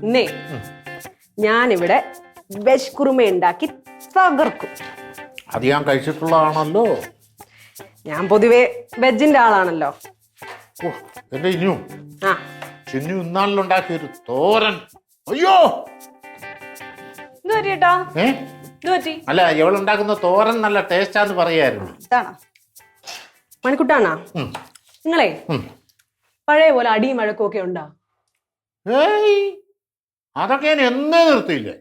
ഇന്നേ ഞാനിവിടെ വെജ് കുറുമ ഉണ്ടാക്കി തകർക്കും. അത് ഞാൻ കഴിച്ചിട്ടുള്ളതാണല്ലോ. ഞാൻ പൊതുവെ വെജിന്റെ ആളാണല്ലോ. എന്റെ ഇന്നു ആ ചിന്നു ഇന്നാളിലുണ്ടാക്കിയൊരു തോരൻ, അയ്യോ ചേട്ടാ അല്ല, ഇവളുണ്ടാക്കുന്ന തോരൻ നല്ല ടേസ്റ്റാന്ന് പറയായിരുന്നു. മണിക്കുട്ടാണാ നിങ്ങളെ പഴയ പോലെ അടിയും വഴക്കും ഒക്കെ ഉണ്ടോ? അതൊക്കെ ഞാൻ എന്നേ നിർത്തിയില്ലേ.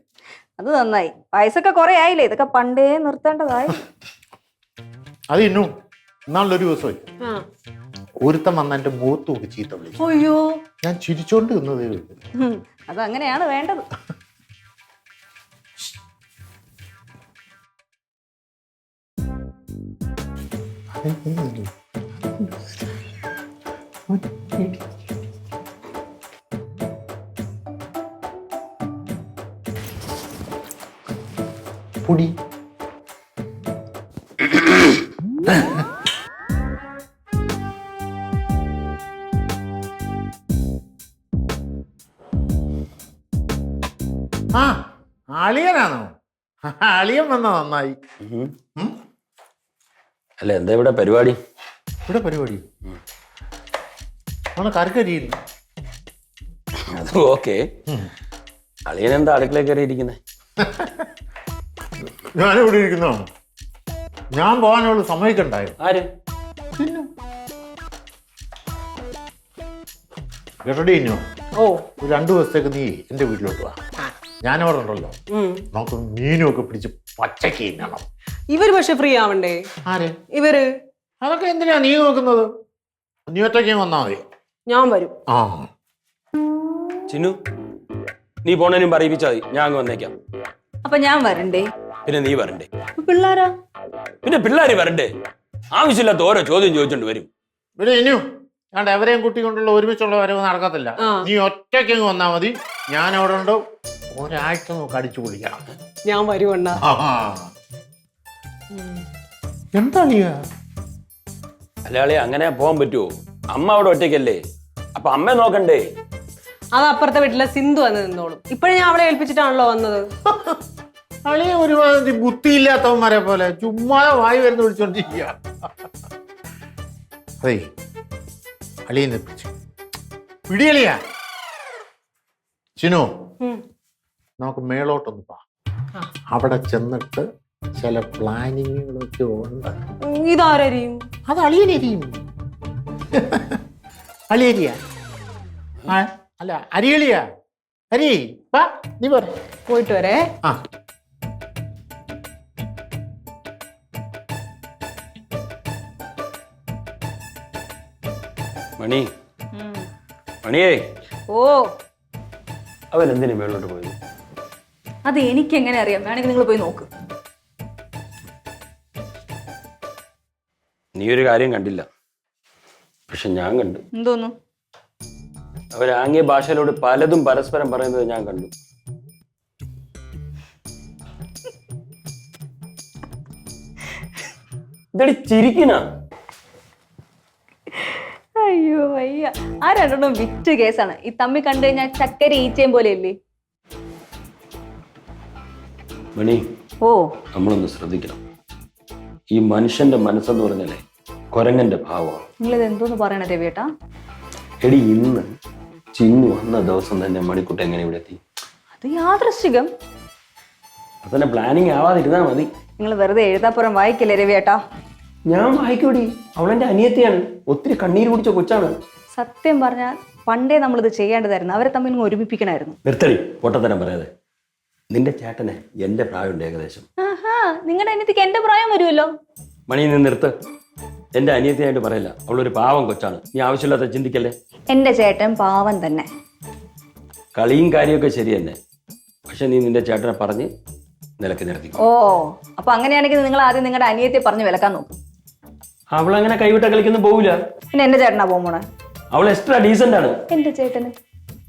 അത് നന്നായി, വയസ്സൊക്കെ കുറെ ആയില്ലേ, ഇതൊക്കെ പണ്ടേ നിർത്തേണ്ടതായി. അത് ഇന്നു ഇന്നാളൊരു ദിവസമായി ഒരുത്തം വന്ന എന്റെ മുഖത്ത് നോക്കി ചീത്ത വിളിച്ചു. അയ്യോ, ഞാൻ ചിരിച്ചോണ്ട് നിന്നതേ. അത് അങ്ങനെയാണ് വേണ്ടത്. പൊടി ആ അളിയനാണോ? അളിയൻ വന്ന നന്നായി. അല്ല, എന്താ ഇവിടെ പരിപാടി? ഇവിടെ പരിപാടി കരക്കരിയില്ല. അത് ഓക്കെ. അളിയൻ എന്താ അടുക്കള കയറി ഇരിക്കുന്നേ? ഞാനിവിടെ ഇരിക്കുന്നോ? ഞാൻ പോകാനുള്ള സമ്മതിക്കണ്ടായോ? ആര്? കേട്ടോടി ഇന്നോ, ഓ 2 ദിവസത്തേക്ക് നീ എന്റെ വീട്ടിലോട്ട് വാ. ഞാനവിടെ ഉണ്ടല്ലോ, നമുക്ക് മീനും ഒക്കെ പിടിച്ച് പച്ചക്ക് തിന്നണം. ഇവര് പക്ഷെ ഫ്രീ ആവണ്ടേ? ആര്? ഇവര്. അതൊക്കെ എന്തിനാ നീ നോക്കുന്നത്? നീ ഒറ്റയ്ക്ക് വന്നാ മതി. ഞാൻ വരും. ആ ചിന്നു, നീ പോണേനും പറയിപ്പിച്ചാ മതി, ഞാൻ അങ്ങ് വന്നേക്കാം. അപ്പൊ ഞാൻ വരണ്ടേ? പിന്നെ നീ വരണ്ടേ? പിള്ളേരാ? പിന്നെ പിള്ളേര് വരണ്ടേ? ആവശ്യമില്ലാത്ത ഓരോ ചോദ്യം ചോദിച്ചോണ്ട് വരും. ഇവിടെ ഇനിയോ ഞാൻ എവരെയും കുട്ടിക്കൊണ്ടുള്ള ഒരുമിച്ചുള്ള വരവ് നടക്കത്തില്ല. നീ ഒറ്റയ്ക്ക് വന്നാ മതി. ഞാൻ അവിടെ ഉണ്ടോ, ഒരാഴ്ച നമുക്ക് അടിച്ചു പൊളിക്കണം. ഞാൻ വരുവണ്ണ. എന്താ നീ? അല്ലാളെ അങ്ങനെ പോകാൻ പറ്റുമോ? അമ്മ അവിടെ ഒറ്റയ്ക്കല്ലേ, അപ്പൊ അമ്മ നോക്കണ്ടേ? അത് അപ്പുറത്തെ വീട്ടിലെ സിന്ധു വന്ന് നിന്നോളും. ഇപ്പഴും ഞാൻ അവളെ ഏൽപ്പിച്ചിട്ടാണല്ലോ വന്നത്. അളിയ ഒരുമാതിരി ബുദ്ധിയില്ലാത്തവന്മാരെ പോലെ ചുമ്മാ വായി വരുന്ന വിളിച്ചോണ്ടിരിക്കുക. അതെ, അളിയനെ പിടിയളിയാ. ചിനു, നമുക്ക് മേളോട്ടൊന്ന് പോ. അവിടെ ചെന്നിട്ട് ചില പ്ലാനിങ്ങുകളൊക്കെ ഉണ്ട്. ഇതാരും? അത് അളിയനരിയും. അളിയരിയ അല്ല, അരിയളിയാ. അരി വാ, നീ പറ. പോയിട്ട് വരേ. ആ മണി, മണിയേ. ഓ, അവൻ എന്തിനു മേളിലോട്ട് പോയത്? അത് എനിക്ക് എങ്ങനെ അറിയാം? വേണമെങ്കിൽ നിങ്ങൾ പോയി നോക്ക്. നീ ഒരു കാര്യം കണ്ടില്ല, പക്ഷെ ഞാൻ കണ്ടു. എന്തോന്നു? അവർ ആംഗ്യ ഭാഷയിലോട് പലതും പരസ്പരം പറയുന്നത് ഞാൻ കണ്ടു. ഇതടി ചിരിക്കുന്ന. അയ്യോ വയ്യ. ആ രണ്ടെണ്ണം വിറ്റ് കേസാണ്. ഈ തമ്മി കണ്ടു കഴിഞ്ഞാൽ ചക്കര ഈച്ചയും പോലെ അല്ലേ? മണി, ഓ, നമ്മളൊന്ന് ശ്രദ്ധിക്കണം. ഈ മനുഷ്യന്റെ മനസ്സെന്ന് പറഞ്ഞാലേ കുരങ്ങന്റെ ഭാവമാണ്. നിങ്ങളിത് എന്തോന്ന് പറയണ രവിയേട്ടാ? എടി, ഇന്ന് ചിന്നു വന്ന ദിവസം തന്നെ മണിക്കുട്ട എങ്ങനെ ഇവിടെ എത്തി? അത് യാദൃശ്ചികം. അതന്നെ പ്ലാനിങ് ആവാതിരുന്നാ മതി. നിങ്ങൾ വെറുതെ എഴുതാപ്പുറം വായിക്കല്ലേ രവിയേട്ടാ? ഞാൻ വായിക്കൂടി, അവളെന്റെ അനിയത്തിയാണ്, ഒത്തിരി കണ്ണീര് കുടിച്ച കൊച്ചാണ്. സത്യം പറഞ്ഞാൽ പണ്ടേ നമ്മളിത് ചെയ്യേണ്ടതായിരുന്നു. അവരെ തമ്മിൽ ഒരുമിപ്പിക്കണമായിരുന്നു. നിർത്തടി, പൊട്ടത്തരം പറയാതെ. നിന്റെ ചേട്ടനെ എന്റെ പ്രായമുണ്ട് ഏകദേശം. ആഹാ, നിങ്ങളുടെ അനിയത്തിക്ക് എന്റെ പ്രായം വരുമല്ലോ. മണി, നീ നിർത്ത്. എന്റെ അനിയത്തിയായിട്ട് പറയില്ല, അവളൊരു പാവം കൊച്ചാണ്. നീ ആവശ്യമില്ലാത്ത ചിന്തിക്കല്ലേ. എന്റെ ചേട്ടൻ പാവം തന്നെ. കളിയും കാര്യമൊക്കെ ശരി തന്നെ, പക്ഷെ നീ നിന്റെ ചേട്ടനെ പറഞ്ഞ് നിലക്ക് നിർത്തി. ഓ, അപ്പൊ അങ്ങനെയാണെങ്കിൽ നിങ്ങൾ ആദ്യം നിങ്ങളുടെ അനിയത്തെ പറഞ്ഞ് വിലക്കാൻ നോക്കും. അവളങ്ങനെ കൈവിട്ട കളിക്കൊന്നും പോവില്ല. പിന്നെ എന്റെ ചേട്ടനാ പോകുമ്പോണേ? അവൾ എക്സ്ട്രാ ഡീസന്റ് ആണ്. എന്റെ ചേട്ടന്?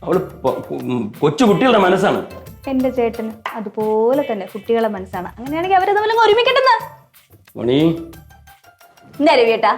അവള് കൊച്ചു കുട്ടികളുടെ മനസ്സാണ്. എന്റെ ചേട്ടന് അതുപോലെ തന്നെ കുട്ടികളെ മനസ്സാണ്. അങ്ങനെയാണെങ്കിൽ അവരെ തമ്മിൽ ഒരുമിക്കണ്ടെന്ന്. മണി, എന്താ രവിയേട്ടാ?